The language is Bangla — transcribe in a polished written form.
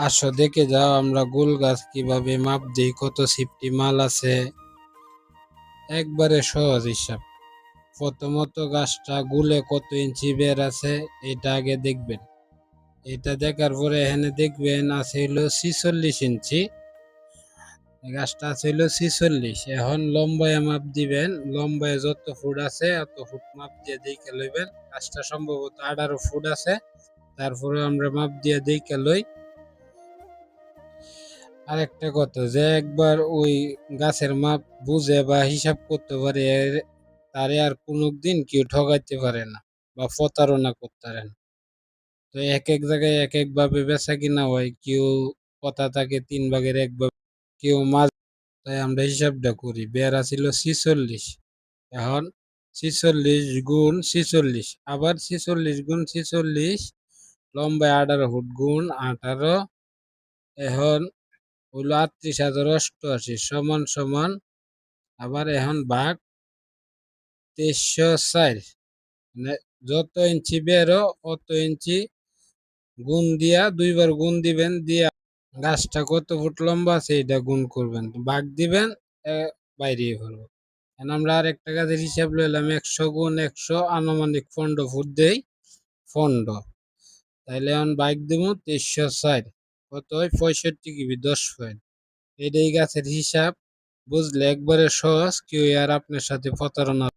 আসো দেখে যাও আমরা গোল গাছ কিভাবে মাপ দিই, কত সিফটি মাল আছে। একবারে সহজ হিসাব। প্রথমত গাছটা গুলে কত ইঞ্চি বের আছে এটা আগে দেখবেন। এটা দেখার পরে এখানে দেখবেন আছে হলো 46 ইঞ্চি। গাছটা আছে হলো 46। এখন লম্বায় মাপ দিবেন, লম্বায় যত ফুট আছে অত ফুট মাপ দিয়ে দেখে লইবেন। গাছটা সম্ভবত 18 ফুট আছে, তারপরে আমরা মাপ দিয়ে দেখে লই। আরেকটা কথা, যে একবার ওই গাছের মাপ বুঝে বা হিসাব করতে পারে তারে আর কোনোদিন কেউ ঠকাইতে পারে না বা প্রতারণা করতে পারে না। তো এক এক জায়গায় এক এক ভাবে বেচা কিনা হয়, কেউ কথা থাকে 3 ভাগের 1 ভাগ, কেউ মাছ। তাই আমরা হিসাবটা করি। বেড়া ছিল 46, এখন 46 × 46 আবার 46 × 46, লম্বায় 18 ফুট গুণ 18, এখন হইল 38,088 সমান সমান। আবার এখন ভাগ 2304, মানে যত ইঞ্চি বেরো অত ইঞ্চি গুণ দিয়া 2বার গুণ দিবেন, দিয়া গাছটা কত ফুট লম্বা আছে এটা গুণ করবেন, ভাগ দিবেন, বাইরে ফেলবো। এখন আমরা আর একটা গাছের হিসাব লইলাম 100 × 100, আনুমানিক 15 ফুট দেই, 15। তাইলে এখন বাইক দিব 2304, কত হয় 65 10 পয়েন্ট। এটাই গাছের হিসাব। বুঝলে একবারে সহজ, কেউ আর আপনার সাথে প্রতারণা